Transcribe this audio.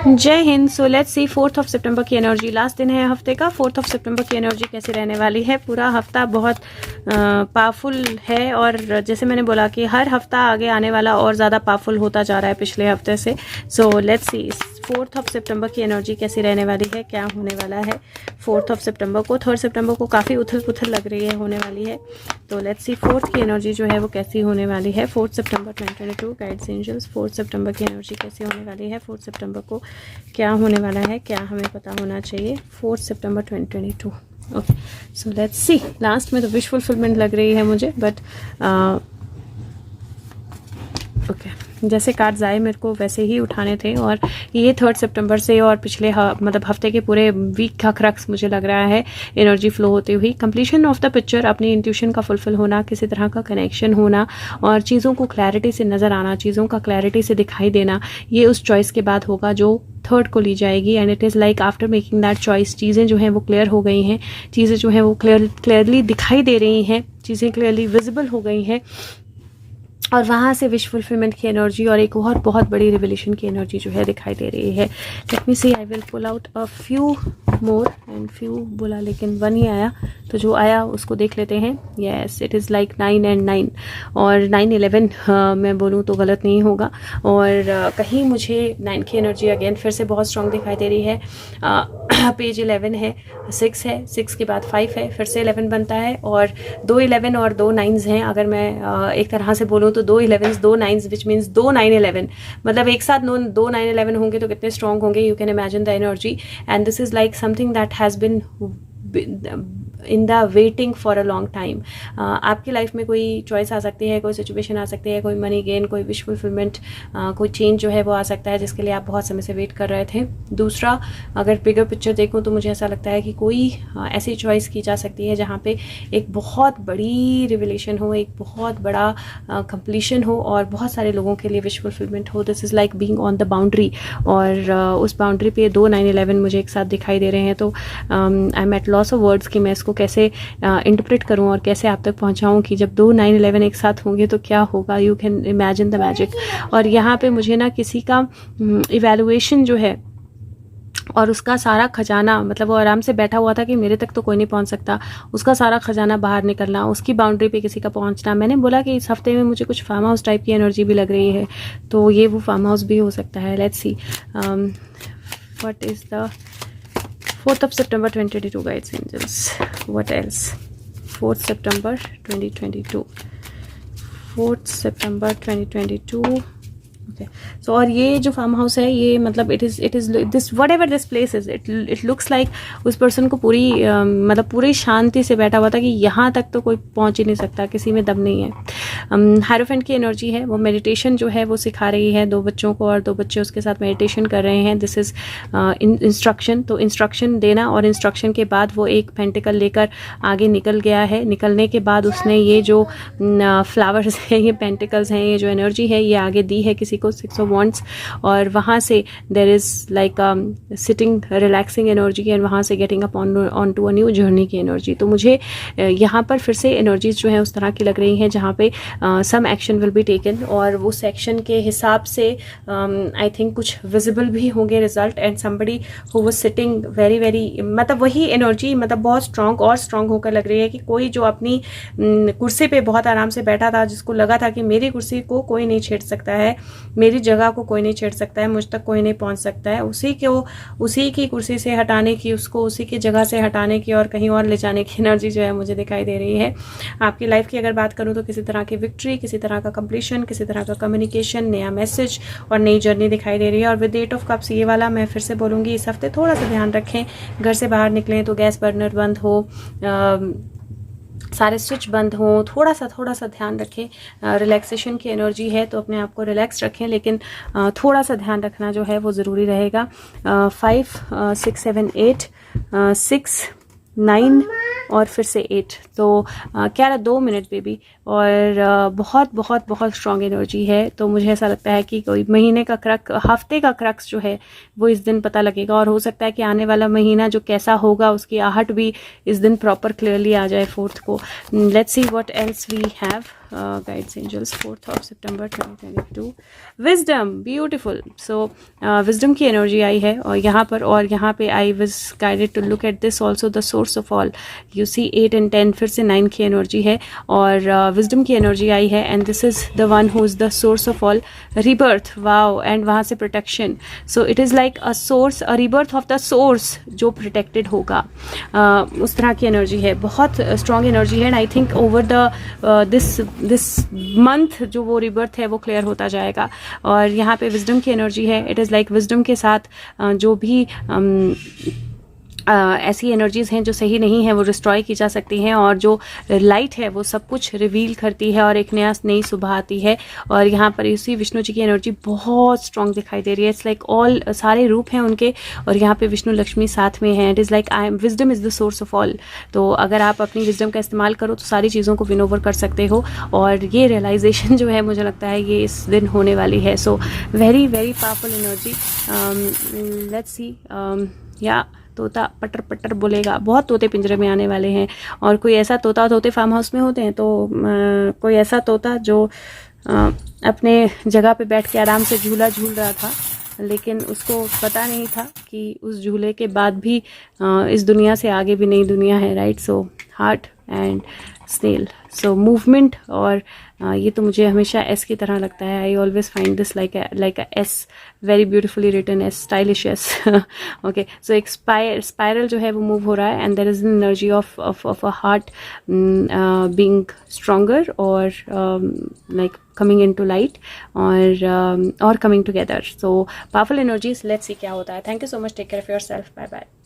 जय Hind. So let's see 4 सितंबर की energy. Last दिन है हफ्ते का। 4 सितंबर की एनर्जी कैसे रहने वाली है। पूरा हफ्ता बहुत पावरफुल है और जैसे मैंने बोला कि हर हफ्ता आगे आने वाला और ज़्यादा पावरफुल होता जा रहा है पिछले हफ्ते से। सो लेट्स सी 4 सितंबर की एनर्जी कैसी रहने वाली है, क्या होने वाला है 4 सितंबर को। 3 सितंबर को काफ़ी उथल पुथल लग रही है, होने वाली है। तो लेट्स सी 4 की एनर्जी जो है वो कैसी होने वाली है। 4 सितंबर 2022 गाइड्स एंजल्स। 4 सितंबर की एनर्जी कैसी होने वाली है। 4 सितंबर को क्या होने वाला है, क्या हमें पता होना चाहिए 4 सितंबर 2022। Okay, so let's see. Last में तो विश फुलफिलमेंट लग रही है मुझे, बट ओके जैसे कार्ड्स आए मेरे को वैसे ही उठाने थे। और ये 3 सितंबर से और पिछले मतलब हफ्ते के पूरे वीक का क्रक्स मुझे लग रहा है एनर्जी फ्लो होती हुई। कंप्लीशन ऑफ द पिक्चर, अपनी इंट्यूशन का फुलफिल होना, किसी तरह का कनेक्शन होना और चीज़ों को क्लैरिटी से नज़र आना, चीज़ों का क्लैरिटी से दिखाई देना, ये उस चॉइस के बाद होगा जो 3 को ली जाएगी। And it is like after making that choice चीज़ें जो हैं वो क्लियर हो गई हैं, चीज़ें जो हैं वो क्लियरली दिखाई दे रही हैं, चीज़ें क्लियरली विजिबल हो गई हैं और वहाँ से विश फुलफिलमेंट की एनर्जी और एक और बहुत बड़ी रिवोल्यूशन की एनर्जी जो है दिखाई दे रही है। Let me see, I will pull out a few more and few बोला लेकिन 1 ही आया, तो जो आया उसको देख लेते हैं। Yes, it is like 9 and 9 और 9-11 मैं बोलूँ तो गलत नहीं होगा। और कहीं मुझे 9 की एनर्जी अगेन फिर से बहुत स्ट्रॉन्ग दिखाई दे रही है। पेज 11 है, 6 है, 6 के बाद 5 है, फिर से 11 बनता है और 2 11 और 2 9s हैं। अगर मैं एक तरह से बोलूँ तो 2 11s 2 9s विच मीन्स 2 9 11, मतलब एक साथ 2 9 11 होंगे तो कितने स्ट्रॉन्ग होंगे। You can imagine the energy and this is like something that has been in the waiting for a long time. आपकी लाइफ में कोई चॉइस आ सकती है, कोई सिचुएशन आ सकती है, कोई मनी गेन, कोई विश फुलफिलमेंट, कोई चेंज जो है वो आ सकता है जिसके लिए आप बहुत समय से वेट कर रहे थे। दूसरा, अगर बिगर पिक्चर देखूं तो मुझे ऐसा लगता है कि कोई ऐसी चॉइस की जा सकती है जहाँ पे एक बहुत बड़ी रिविलेशन हो, एक बहुत बड़ा कंप्लीशन हो और बहुत सारे लोगों के लिए विश फुलफिलमेंट हो। This is like being on the boundary और उस बाउंड्री पे 2 9-11 मुझे एक साथ दिखाई दे रहे हैं। तो I am at loss of words कि मैं इसको कैसे इंटरप्रेट करूं और कैसे आप तक पहुंचाऊं कि जब 2 9-11 एक साथ होंगे तो क्या होगा। You can imagine the magic. और यहाँ पे मुझे ना किसी का इवैल्यूएशन जो है और उसका सारा खजाना, मतलब वो आराम से बैठा हुआ था कि मेरे तक तो कोई नहीं पहुंच सकता, उसका सारा खजाना बाहर निकलना, उसकी बाउंड्री पे किसी का पहुंचना। मैंने बोला कि इस हफ्ते में मुझे कुछ फार्म हाउस टाइप की एनर्जी भी लग रही है, तो ये वो फार्म हाउस भी हो सकता है। Let's see what is the 4 September 2022 guides angels. What else? 4 September 2022. 4 September 2022. Okay, सो और ये जो फार्म हाउस है ये मतलब it is this what ever this place is, it looks like उस पर्सन को पूरी मतलब पूरी शांति से बैठा हुआ था कि यहाँ तक तो कोई पहुँच ही नहीं सकता, किसी में दम नहीं है। हायरोफेंट की एनर्जी है, वो मेडिटेशन जो है वो सिखा रही है 2 बच्चों को और 2 बच्चे उसके साथ मेडिटेशन कर रहे हैं। This is instruction. तो इंस्ट्रक्शन देना और इंस्ट्रक्शन के बाद वो एक पेंटिकल लेकर आगे निकल गया है। निकलने के बाद उसने ये जो फ्लावर्स हैं, ये पेंटिकल्स हैं, ये जो एनर्जी है ये आगे दी है किसी को, 6 ऑफ वॉन्ड्स। और वहाँ से there is like sitting relaxing energy and वहाँ से getting up on to a new journey की एनर्जी। तो मुझे यहाँ पर फिर से एनर्जीज जो है उस तरह की लग रही हैं जहाँ पे some action will be taken और उस एक्शन के हिसाब से आई थिंक कुछ विजिबल भी होंगे result. And somebody who was sitting very मतलब वही एनर्जी मतलब बहुत स्ट्रांग और स्ट्रांग होकर लग रही है कि कोई जो अपनी कुर्सी पे बहुत आराम से बैठा था, जिसको लगा था कि मेरी कुर्सी को कोई नहीं छेड़ सकता है, मेरी जगह को कोई नहीं छेड़ सकता है, मुझ तक कोई नहीं पहुंच सकता है, उसी की कुर्सी से हटाने की, उसको उसी की जगह से हटाने की और कहीं और ले जाने की एनर्जी जो है मुझे दिखाई दे रही है। आपकी लाइफ की अगर बात करूं तो किसी तरह की विक्ट्री, किसी तरह का कंप्लीशन, किसी तरह का कम्युनिकेशन, नया मैसेज और नई जर्नी दिखाई दे रही है। और विद 8 ऑफ कप्स ये वाला मैं फिर से बोलूँगी, इस हफ्ते थोड़ा सा ध्यान रखें, घर से बाहर निकलें तो गैस बर्नर बंद हो, सारे स्विच बंद हों, थोड़ा सा ध्यान रखें। रिलैक्सेशन की एनर्जी है तो अपने आप को रिलैक्स रखें, लेकिन थोड़ा सा ध्यान रखना जो है वो ज़रूरी रहेगा। 5 6 7 8 6 9 और फिर से 8, तो क्या 2 मिनट बेबी। और बहुत स्ट्रॉन्ग एनर्जी है। तो मुझे ऐसा लगता है कि कोई महीने का हफ्ते का क्रक्स जो है वो इस दिन पता लगेगा और हो सकता है कि आने वाला महीना जो कैसा होगा उसकी आहट भी इस दिन प्रॉपर क्लियरली आ जाए 4th को। Let's see what else we have guides angels 4th of September 2022 wisdom beautiful. So wisdom की एनर्जी आई है और यहाँ पे I was guided to look at this also the source of all. You see 8 and 10 फिर से 9 की energy है और wisdom की एनर्जी आई है and this is the one who is the source of all. rebirth, wow, and वहाँ से protection. So it is like a source, a rebirth of the source जो protected होगा, उस तरह की एनर्जी है, बहुत स्ट्रॉन्ग एनर्जी है. And I think over the this month जो वो रिबर्थ है वो क्लियर होता जाएगा. और यहाँ पे विजडम की एनर्जी है. इट इज़ लाइक विजडम के साथ जो भी ऐसी एनर्जीज़ हैं जो सही नहीं है वो डिस्ट्रॉय की जा सकती हैं और जो लाइट है वो सब कुछ रिवील करती है और एक नई सुबह आती है. और यहाँ पर इसी विष्णु जी की एनर्जी बहुत स्ट्रॉन्ग दिखाई दे रही है. इट्स लाइक ऑल सारे रूप हैं उनके और यहाँ पे विष्णु लक्ष्मी साथ में हैं. It is like I am wisdom is the source of all. तो अगर आप अपनी विजडम का इस्तेमाल करो तो सारी चीज़ों को विन ओवर कर सकते हो और ये रियलाइजेशन जो है मुझे लगता है ये इस दिन होने वाली है. So very very powerful energy. Let's see. या तोता पटर पटर बोलेगा. बहुत तोते पिंजरे में आने वाले हैं और कोई ऐसा तोते फार्म हाउस में होते हैं तो कोई ऐसा तोता जो अपने जगह पे बैठ के आराम से झूला झूल रहा था लेकिन उसको पता नहीं था कि उस झूले के बाद भी इस दुनिया से आगे भी नई दुनिया है. Right. So heart and snail. So movement और ये तो मुझे हमेशा एस की तरह लगता है. I always find this like a S, very beautifully written S, stylish S. Okay. So एक स्पाइरल जो है वो मूव हो रहा है and there is an energy of a heart being stronger और like coming into light or coming together. So powerful energies. Let's see क्या होता है. Thank you so much. Take care of yourself. Bye bye.